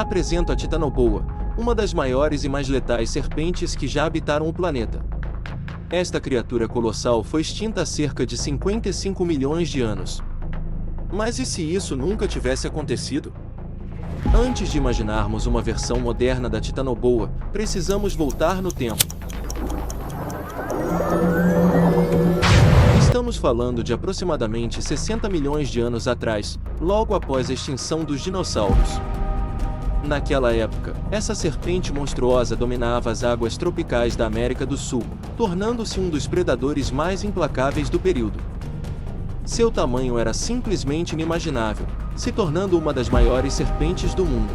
apresento a Titanoboa, uma das maiores e mais letais serpentes que já habitaram o planeta. Esta criatura colossal foi extinta há cerca de 55 milhões de anos. Mas e se isso nunca tivesse acontecido? Antes de imaginarmos uma versão moderna da Titanoboa, precisamos voltar no tempo. Estamos falando de aproximadamente 60 milhões de anos atrás, logo após a extinção dos dinossauros. Naquela época, essa serpente monstruosa dominava as águas tropicais da América do Sul, tornando-se um dos predadores mais implacáveis do período. Seu tamanho era simplesmente inimaginável, se tornando uma das maiores serpentes do mundo.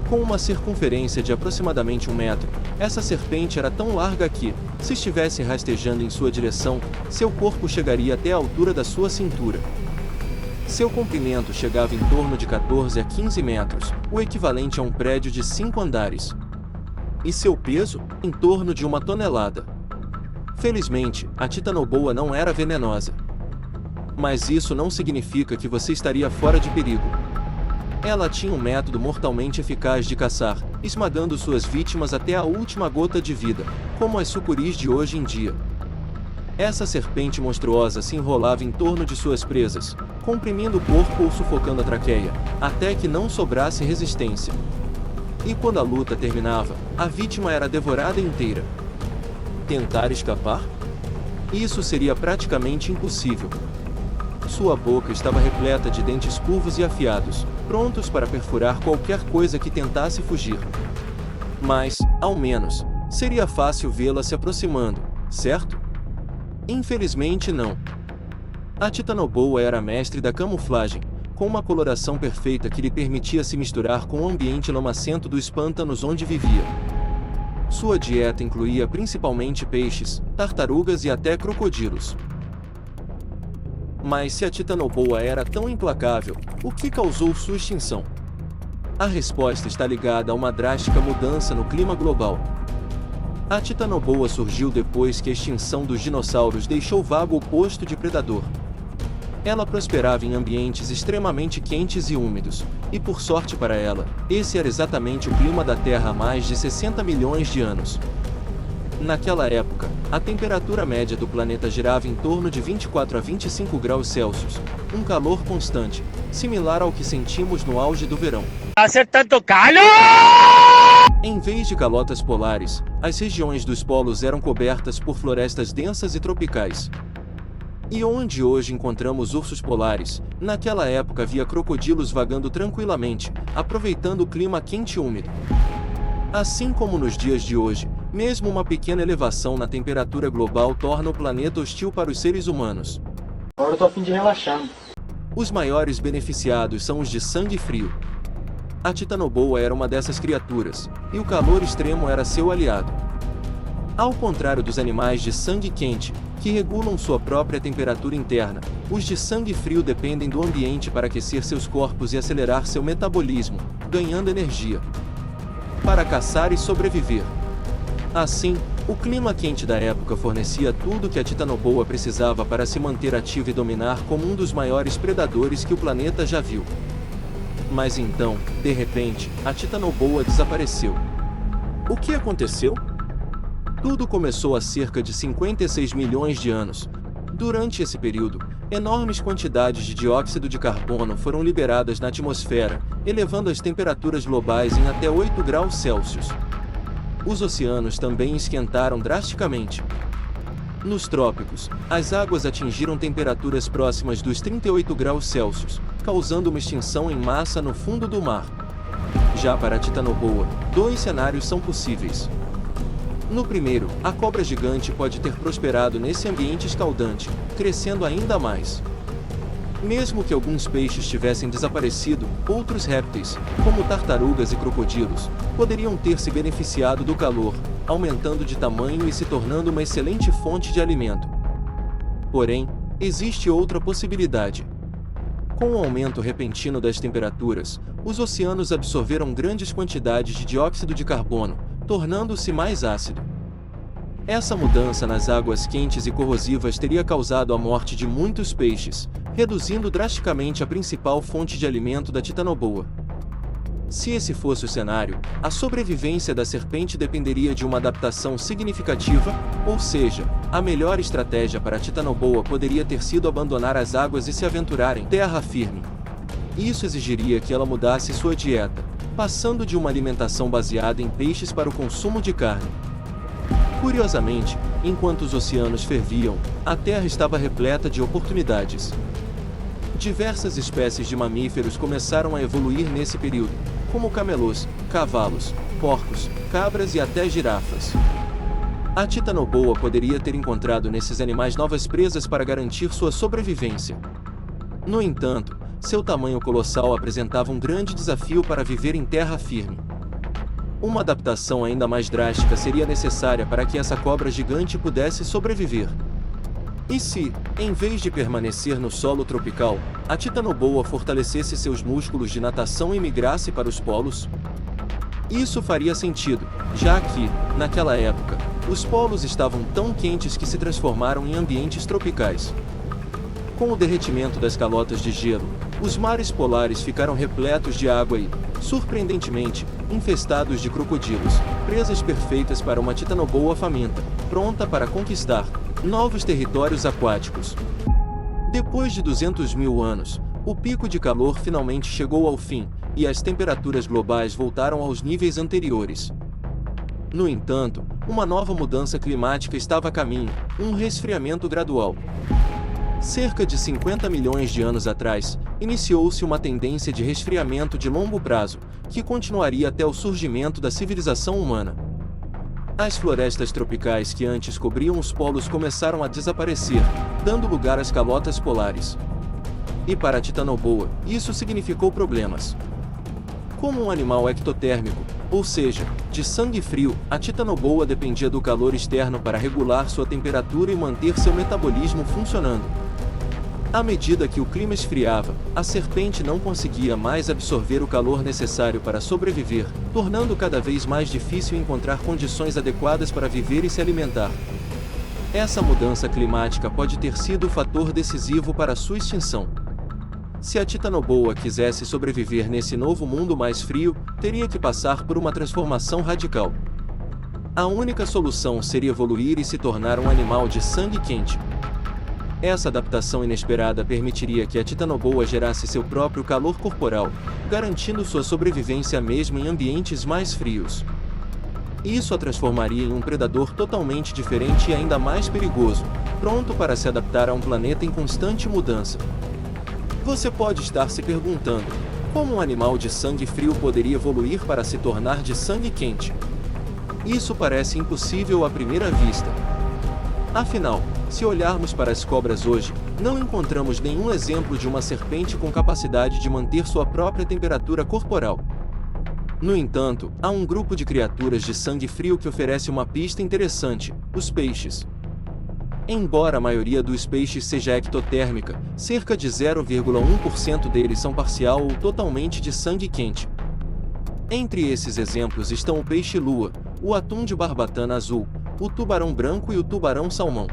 Com uma circunferência de aproximadamente 1 metro, essa serpente era tão larga que, se estivesse rastejando em sua direção, seu corpo chegaria até a altura da sua cintura. Seu comprimento chegava em torno de 14 a 15 metros, o equivalente a um prédio de 5 andares. E seu peso, em torno de 1 tonelada. Felizmente, a Titanoboa não era venenosa. Mas isso não significa que você estaria fora de perigo. Ela tinha um método mortalmente eficaz de caçar, esmagando suas vítimas até a última gota de vida, como as sucuris de hoje em dia. Essa serpente monstruosa se enrolava em torno de suas presas, comprimindo o corpo ou sufocando a traqueia, até que não sobrasse resistência. E quando a luta terminava, a vítima era devorada inteira. Tentar escapar? Isso seria praticamente impossível. Sua boca estava repleta de dentes curvos e afiados, prontos para perfurar qualquer coisa que tentasse fugir. Mas, ao menos, seria fácil vê-la se aproximando, certo? Infelizmente não. A Titanoboa era mestre da camuflagem, com uma coloração perfeita que lhe permitia se misturar com o ambiente lamacento dos pântanos onde vivia. Sua dieta incluía principalmente peixes, tartarugas e até crocodilos. Mas se a Titanoboa era tão implacável, o que causou sua extinção? A resposta está ligada a uma drástica mudança no clima global. A Titanoboa surgiu depois que a extinção dos dinossauros deixou vago o posto de predador. Ela prosperava em ambientes extremamente quentes e úmidos, e por sorte para ela, esse era exatamente o clima da Terra há mais de 60 milhões de anos. Naquela época, a temperatura média do planeta girava em torno de 24 a 25 graus Celsius, um calor constante, similar ao que sentimos no auge do verão. Hace tanto calor! Em vez de calotas polares, as regiões dos polos eram cobertas por florestas densas e tropicais. E onde hoje encontramos ursos polares, naquela época havia crocodilos vagando tranquilamente, aproveitando o clima quente e úmido. Assim como nos dias de hoje, mesmo uma pequena elevação na temperatura global torna o planeta hostil para os seres humanos. Agora eu tô a fim de relaxar. Os maiores beneficiados são os de sangue frio. A Titanoboa era uma dessas criaturas, e o calor extremo era seu aliado. Ao contrário dos animais de sangue quente, que regulam sua própria temperatura interna, os de sangue frio dependem do ambiente para aquecer seus corpos e acelerar seu metabolismo, ganhando energia para caçar e sobreviver. Assim, o clima quente da época fornecia tudo que a Titanoboa precisava para se manter ativa e dominar como um dos maiores predadores que o planeta já viu. Mas então, de repente, a Titanoboa desapareceu. O que aconteceu? Tudo começou há cerca de 56 milhões de anos. Durante esse período, enormes quantidades de dióxido de carbono foram liberadas na atmosfera, elevando as temperaturas globais em até 8 graus Celsius. Os oceanos também esquentaram drasticamente. Nos trópicos, as águas atingiram temperaturas próximas dos 38 graus Celsius, causando uma extinção em massa no fundo do mar. Já para a Titanoboa, 2 cenários são possíveis. No primeiro, a cobra gigante pode ter prosperado nesse ambiente escaldante, crescendo ainda mais. Mesmo que alguns peixes tivessem desaparecido, outros répteis, como tartarugas e crocodilos, poderiam ter se beneficiado do calor, aumentando de tamanho e se tornando uma excelente fonte de alimento. Porém, existe outra possibilidade. Com o aumento repentino das temperaturas, os oceanos absorveram grandes quantidades de dióxido de carbono, tornando-se mais ácido. Essa mudança nas águas quentes e corrosivas teria causado a morte de muitos peixes, reduzindo drasticamente a principal fonte de alimento da Titanoboa. Se esse fosse o cenário, a sobrevivência da serpente dependeria de uma adaptação significativa, ou seja, a melhor estratégia para a Titanoboa poderia ter sido abandonar as águas e se aventurar em terra firme. Isso exigiria que ela mudasse sua dieta, passando de uma alimentação baseada em peixes para o consumo de carne. Curiosamente, enquanto os oceanos ferviam, a Terra estava repleta de oportunidades. Diversas espécies de mamíferos começaram a evoluir nesse período, como camelôs, cavalos, porcos, cabras e até girafas. A Titanoboa poderia ter encontrado nesses animais novas presas para garantir sua sobrevivência. No entanto, seu tamanho colossal apresentava um grande desafio para viver em terra firme. Uma adaptação ainda mais drástica seria necessária para que essa cobra gigante pudesse sobreviver. E se, em vez de permanecer no solo tropical, a Titanoboa fortalecesse seus músculos de natação e migrasse para os polos? Isso faria sentido, já que, naquela época, os polos estavam tão quentes que se transformaram em ambientes tropicais. Com o derretimento das calotas de gelo, os mares polares ficaram repletos de água e, surpreendentemente, infestados de crocodilos, presas perfeitas para uma Titanoboa faminta, pronta para conquistar novos territórios aquáticos. Depois de 200 mil anos, o pico de calor finalmente chegou ao fim, e as temperaturas globais voltaram aos níveis anteriores. No entanto, uma nova mudança climática estava a caminho, um resfriamento gradual. Cerca de 50 milhões de anos atrás, iniciou-se uma tendência de resfriamento de longo prazo, que continuaria até o surgimento da civilização humana. As florestas tropicais que antes cobriam os polos começaram a desaparecer, dando lugar às calotas polares. E para a Titanoboa, isso significou problemas. Como um animal ectotérmico, ou seja, de sangue frio, a Titanoboa dependia do calor externo para regular sua temperatura e manter seu metabolismo funcionando. À medida que o clima esfriava, a serpente não conseguia mais absorver o calor necessário para sobreviver, tornando cada vez mais difícil encontrar condições adequadas para viver e se alimentar. Essa mudança climática pode ter sido o fator decisivo para sua extinção. Se a Titanoboa quisesse sobreviver nesse novo mundo mais frio, teria que passar por uma transformação radical. A única solução seria evoluir e se tornar um animal de sangue quente. Essa adaptação inesperada permitiria que a Titanoboa gerasse seu próprio calor corporal, garantindo sua sobrevivência mesmo em ambientes mais frios. Isso a transformaria em um predador totalmente diferente e ainda mais perigoso, pronto para se adaptar a um planeta em constante mudança. Você pode estar se perguntando, como um animal de sangue frio poderia evoluir para se tornar de sangue quente? Isso parece impossível à primeira vista. Afinal, se olharmos para as cobras hoje, não encontramos nenhum exemplo de uma serpente com capacidade de manter sua própria temperatura corporal. No entanto, há um grupo de criaturas de sangue frio que oferece uma pista interessante: os peixes. Embora a maioria dos peixes seja ectotérmica, cerca de 0,1% deles são parcial ou totalmente de sangue quente. Entre esses exemplos estão o peixe-lua, o atum de barbatana azul, o tubarão branco e o tubarão-salmão.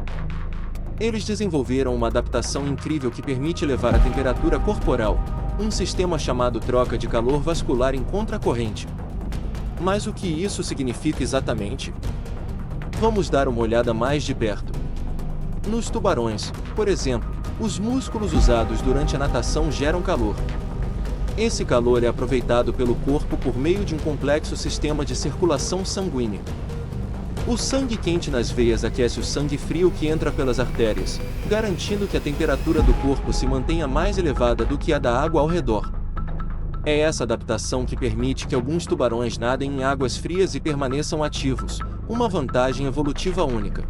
Eles desenvolveram uma adaptação incrível que permite elevar a temperatura corporal, um sistema chamado troca de calor vascular em contracorrente. Mas o que isso significa exatamente? Vamos dar uma olhada mais de perto. Nos tubarões, por exemplo, os músculos usados durante a natação geram calor. Esse calor é aproveitado pelo corpo por meio de um complexo sistema de circulação sanguínea. O sangue quente nas veias aquece o sangue frio que entra pelas artérias, garantindo que a temperatura do corpo se mantenha mais elevada do que a da água ao redor. É essa adaptação que permite que alguns tubarões nadem em águas frias e permaneçam ativos, uma vantagem evolutiva única.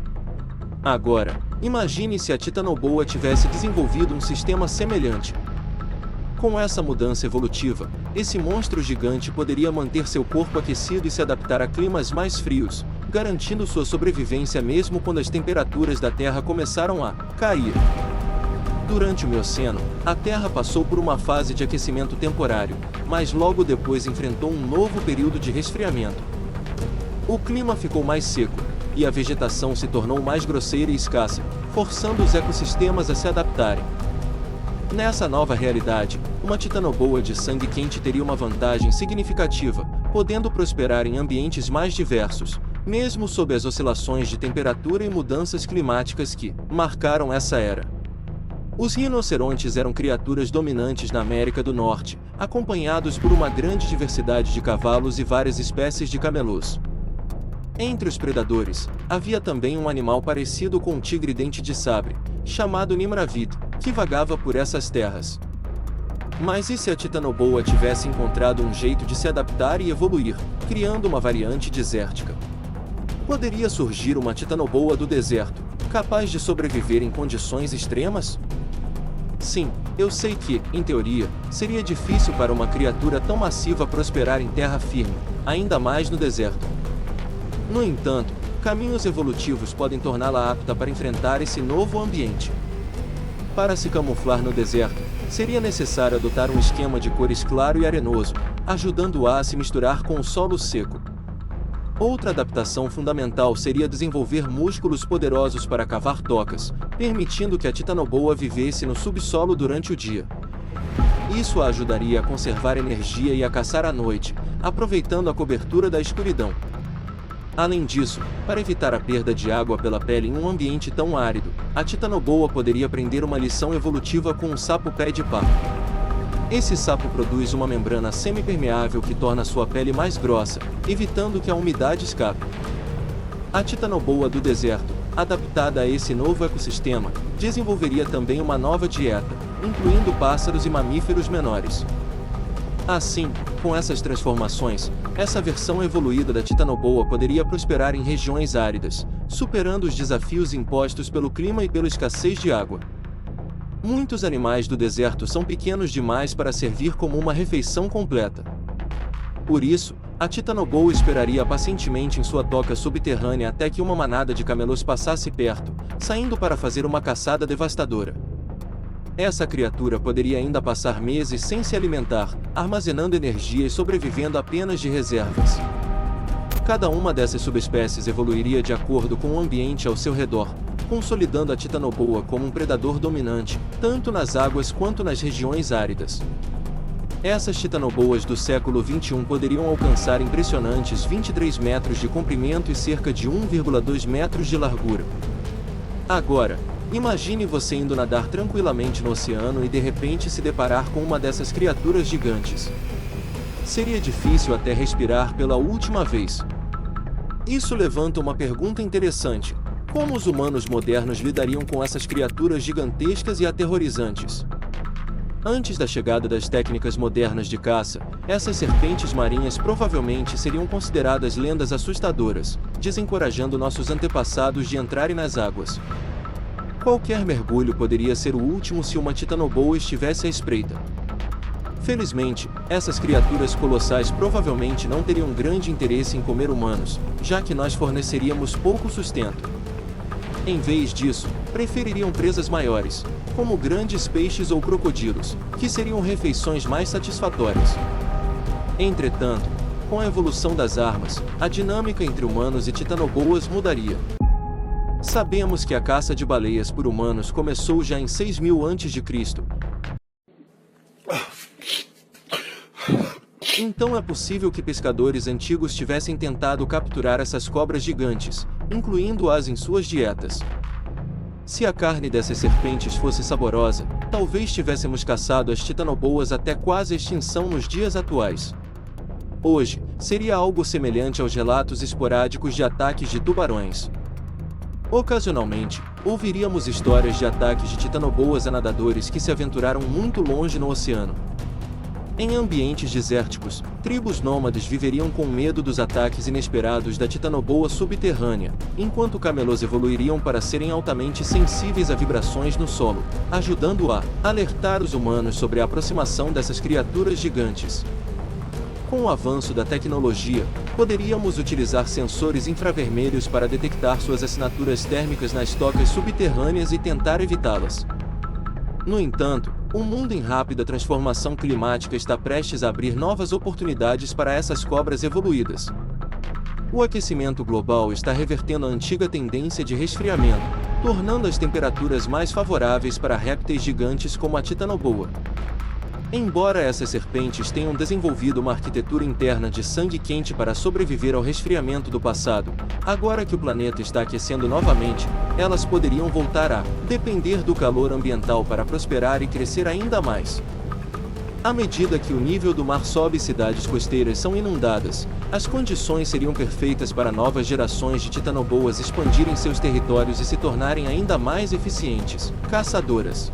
Agora, imagine se a Titanoboa tivesse desenvolvido um sistema semelhante. Com essa mudança evolutiva, esse monstro gigante poderia manter seu corpo aquecido e se adaptar a climas mais frios, garantindo sua sobrevivência mesmo quando as temperaturas da Terra começaram a cair. Durante o Mioceno, a Terra passou por uma fase de aquecimento temporário, mas logo depois enfrentou um novo período de resfriamento. O clima ficou mais seco, e a vegetação se tornou mais grosseira e escassa, forçando os ecossistemas a se adaptarem. Nessa nova realidade, uma titanoboa de sangue quente teria uma vantagem significativa, podendo prosperar em ambientes mais diversos, mesmo sob as oscilações de temperatura e mudanças climáticas que marcaram essa era. Os rinocerontes eram criaturas dominantes na América do Norte, acompanhados por uma grande diversidade de cavalos e várias espécies de camelôs. Entre os predadores, havia também um animal parecido com o tigre dente de sabre, chamado Nimravid, que vagava por essas terras. Mas e se a titanoboa tivesse encontrado um jeito de se adaptar e evoluir, criando uma variante desértica? Poderia surgir uma titanoboa do deserto, capaz de sobreviver em condições extremas? Sim, eu sei que, em teoria, seria difícil para uma criatura tão massiva prosperar em terra firme, ainda mais no deserto. No entanto, caminhos evolutivos podem torná-la apta para enfrentar esse novo ambiente. Para se camuflar no deserto, seria necessário adotar um esquema de cores claro e arenoso, ajudando-a a se misturar com o solo seco. Outra adaptação fundamental seria desenvolver músculos poderosos para cavar tocas, permitindo que a titanoboa vivesse no subsolo durante o dia. Isso a ajudaria a conservar energia e a caçar à noite, aproveitando a cobertura da escuridão. Além disso, para evitar a perda de água pela pele em um ambiente tão árido, a titanoboa poderia aprender uma lição evolutiva com um sapo pé de pá. Esse sapo produz uma membrana semipermeável que torna sua pele mais grossa, evitando que a umidade escape. A titanoboa do deserto, adaptada a esse novo ecossistema, desenvolveria também uma nova dieta, incluindo pássaros e mamíferos menores. Assim, com essas transformações, essa versão evoluída da titanoboa poderia prosperar em regiões áridas, superando os desafios impostos pelo clima e pela escassez de água. Muitos animais do deserto são pequenos demais para servir como uma refeição completa. Por isso, a titanoboa esperaria pacientemente em sua toca subterrânea até que uma manada de camelôs passasse perto, saindo para fazer uma caçada devastadora. Essa criatura poderia ainda passar meses sem se alimentar, armazenando energia e sobrevivendo apenas de reservas. Cada uma dessas subespécies evoluiria de acordo com o ambiente ao seu redor, consolidando a titanoboa como um predador dominante, tanto nas águas quanto nas regiões áridas. Essas titanoboas do século XXI poderiam alcançar impressionantes 23 metros de comprimento e cerca de 1,2 metros de largura. Agora, imagine você indo nadar tranquilamente no oceano e de repente se deparar com uma dessas criaturas gigantes. Seria difícil até respirar pela última vez. Isso levanta uma pergunta interessante: como os humanos modernos lidariam com essas criaturas gigantescas e aterrorizantes? Antes da chegada das técnicas modernas de caça, essas serpentes marinhas provavelmente seriam consideradas lendas assustadoras, desencorajando nossos antepassados de entrarem nas águas. Qualquer mergulho poderia ser o último se uma titanoboa estivesse à espreita. Felizmente, essas criaturas colossais provavelmente não teriam grande interesse em comer humanos, já que nós forneceríamos pouco sustento. Em vez disso, prefeririam presas maiores, como grandes peixes ou crocodilos, que seriam refeições mais satisfatórias. Entretanto, com a evolução das armas, a dinâmica entre humanos e titanoboas mudaria. Sabemos que a caça de baleias por humanos começou já em 6000 a.C. Então é possível que pescadores antigos tivessem tentado capturar essas cobras gigantes, incluindo-as em suas dietas. Se a carne dessas serpentes fosse saborosa, talvez tivéssemos caçado as titanoboas até quase a extinção nos dias atuais. Hoje, seria algo semelhante aos relatos esporádicos de ataques de tubarões. Ocasionalmente, ouviríamos histórias de ataques de titanoboas a nadadores que se aventuraram muito longe no oceano. Em ambientes desérticos, tribos nômades viveriam com medo dos ataques inesperados da titanoboa subterrânea, enquanto camelôs evoluiriam para serem altamente sensíveis a vibrações no solo, ajudando a alertar os humanos sobre a aproximação dessas criaturas gigantes. Com o avanço da tecnologia, poderíamos utilizar sensores infravermelhos para detectar suas assinaturas térmicas nas tocas subterrâneas e tentar evitá-las. No entanto, um mundo em rápida transformação climática está prestes a abrir novas oportunidades para essas cobras evoluídas. O aquecimento global está revertendo a antiga tendência de resfriamento, tornando as temperaturas mais favoráveis para répteis gigantes como a titanoboa. Embora essas serpentes tenham desenvolvido uma arquitetura interna de sangue quente para sobreviver ao resfriamento do passado, agora que o planeta está aquecendo novamente, elas poderiam voltar a depender do calor ambiental para prosperar e crescer ainda mais. À medida que o nível do mar sobe e cidades costeiras são inundadas, as condições seriam perfeitas para novas gerações de titanoboas expandirem seus territórios e se tornarem ainda mais eficientes caçadoras.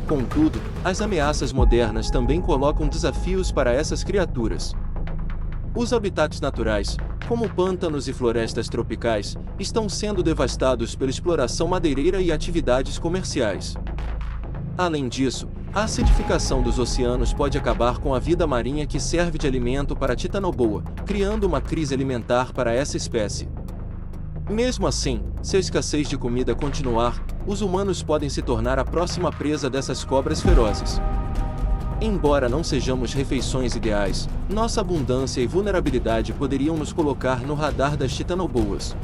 Contudo, as ameaças modernas também colocam desafios para essas criaturas. Os habitats naturais, como pântanos e florestas tropicais, estão sendo devastados pela exploração madeireira e atividades comerciais. Além disso, a acidificação dos oceanos pode acabar com a vida marinha que serve de alimento para a titanoboa, criando uma crise alimentar para essa espécie. Mesmo assim, se a escassez de comida continuar, os humanos podem se tornar a próxima presa dessas cobras ferozes. Embora não sejamos refeições ideais, nossa abundância e vulnerabilidade poderiam nos colocar no radar das titanoboas.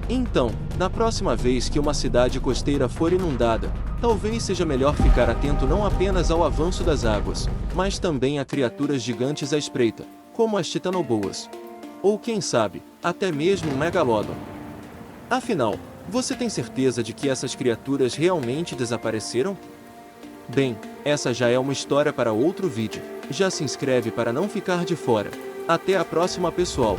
Então, na próxima vez que uma cidade costeira for inundada, talvez seja melhor ficar atento não apenas ao avanço das águas, mas também a criaturas gigantes à espreita, como as titanoboas. Ou quem sabe, até mesmo um megalodon. Afinal, você tem certeza de que essas criaturas realmente desapareceram? Bem, essa já é uma história para outro vídeo. Já se inscreve para não ficar de fora. Até a próxima, pessoal!